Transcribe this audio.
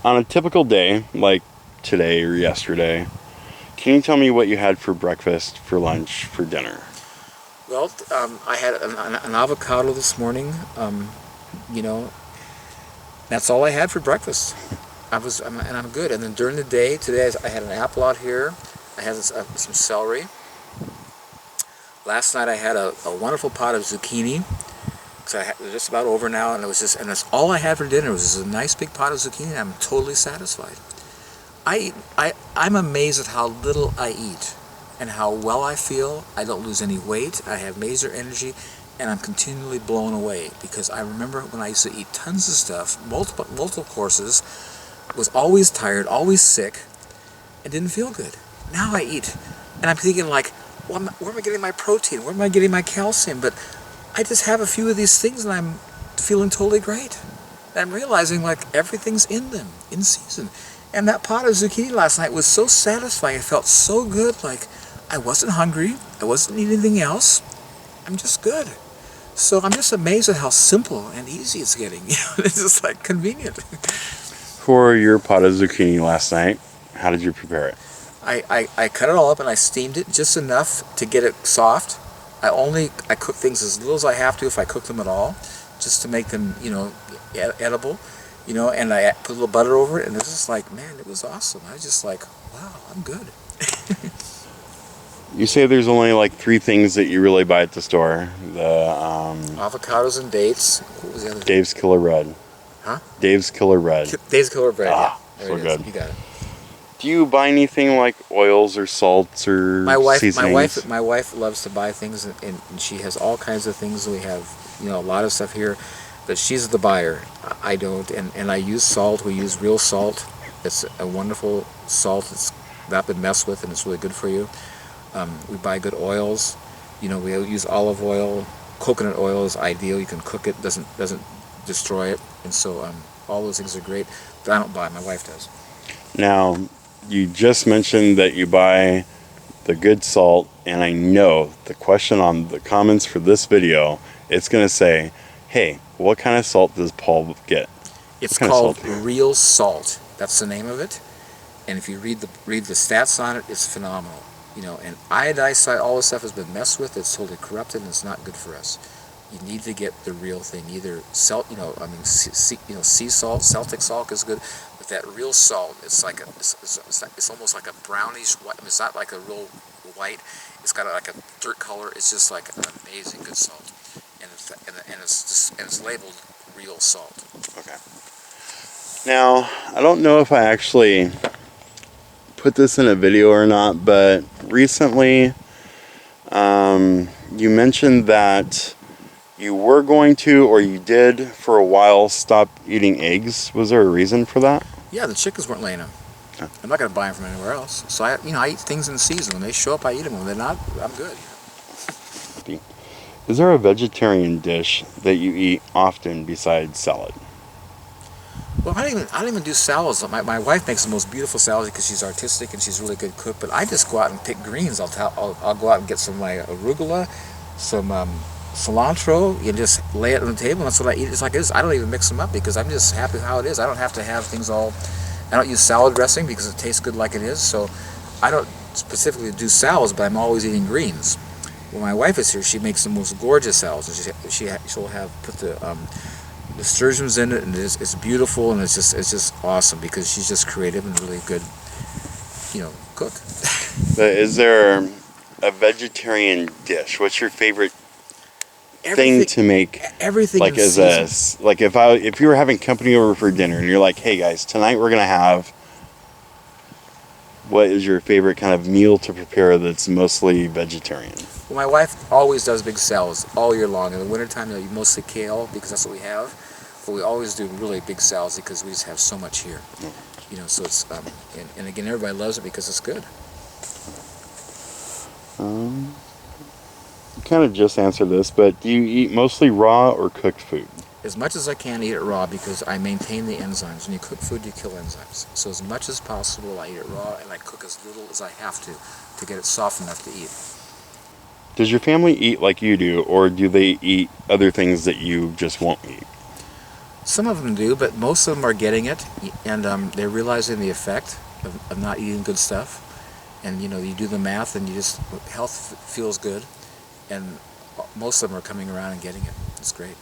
On a typical day, like today or yesterday, can you tell me what you had for breakfast, for lunch, for dinner? Well, I had an avocado this morning. You know, that's all I had for breakfast. And I'm good. And then during the day, today I had an apple out here. I had some celery. Last night I had a wonderful pot of zucchini. So they're just about over now, and that's all I had for dinner was just a nice big pot of zucchini. I'm totally satisfied. I'm amazed at how little I eat and how well I feel. I don't lose any weight. I have major energy, and I'm continually blown away because I remember when I used to eat tons of stuff, multiple courses, was always tired, always sick, and didn't feel good. Now I eat, and I'm thinking like, where am I getting my protein? Where am I getting my calcium? But I just have a few of these things, and I'm feeling totally great. And I'm realizing like everything's in them, in season. And that pot of zucchini last night was so satisfying. It felt so good. Like I wasn't hungry. I wasn't eating anything else. I'm just good. So I'm just amazed at how simple and easy it's getting. It's just like convenient. For your pot of zucchini last night, how did you prepare it? I cut it all up and I steamed it just enough to get it soft. I cook things as little as I have to if I cook them at all, just to make them, edible, and I put a little butter over it, and it's just like, man, it was awesome. I was just like, wow, I'm good. You say there's only like three things that you really buy at the store. The Avocados and dates. What was the other thing? Dave's Killer Red. Huh? Dave's Killer Red. Dave's Killer Bread, yeah. There So it is. good. You got it. Do you buy anything like oils or salts or seasonings? My wife loves to buy things, and she has all kinds of things. We have, a lot of stuff here, but she's the buyer. I don't, and I use salt. We use real salt. It's a wonderful salt. It's not been messed with, and it's really good for you. We buy good oils. We use olive oil. Coconut oil is ideal. You can cook it. Doesn't destroy it, and so all those things are great. But I don't buy. My wife does. Now, you just mentioned that you buy the good salt, and I know the question on the comments for this video, it's going to say, hey, what kind of salt does Paul get? It's called real salt. That's the name of it. And if you read the stats on it, it's phenomenal. And iodized, all this stuff has been messed with. It's totally corrupted, and it's not good for us. You need to get the real thing. Either salt, sea salt, Celtic salt is good, but that real salt, it's almost like a brownish white. It's not like a real white. It's got like a dirt color. It's just like an amazing good salt, and it's labeled real salt. Okay. Now, I don't know if I actually put this in a video or not, but recently, you mentioned that you were going to, or you did for a while, stop eating eggs. Was there a reason for that? Yeah, the chickens weren't laying them. Okay. I'm not going to buy them from anywhere else. So I eat things in season. When they show up, I eat them. When they're not, I'm good. Is there a vegetarian dish that you eat often besides salad? Well, I don't even do salads. My wife makes the most beautiful salads because she's artistic and she's a really good cook. But I just go out and pick greens. I'll go out and get some arugula, some cilantro. You just lay it on the table. And that's what I eat. It's like this. I don't even mix them up because I'm just happy how it is. I don't have to have things all. I don't use salad dressing because it tastes good like it is. So I don't specifically do salads, but I'm always eating greens. When my wife is here, she makes the most gorgeous salads. And she'll have put the sturgeons in it, and it's beautiful, and it's just awesome because she's just creative and really good, cook. But is there a vegetarian dish? What's your favorite thing to make? Everything. Like if you were having company over for dinner, and you're like, hey guys, tonight we're gonna have. What is your favorite kind of meal to prepare that's mostly vegetarian? Well, my wife always does big salads all year long. In the wintertime, mostly kale because that's what we have. But we always do really big salads because we just have so much here. So it's and again, everybody loves it because it's good. You kind of just answered this, but do you eat mostly raw or cooked food? As much as I can, eat it raw because I maintain the enzymes. When you cook food, you kill enzymes. So as much as possible, I eat it raw, and I cook as little as I have to get it soft enough to eat. Does your family eat like you do, or do they eat other things that you just won't eat? Some of them do, but most of them are getting it, and they're realizing the effect of not eating good stuff. And you do the math, and health feels good, and most of them are coming around and getting it. It's great.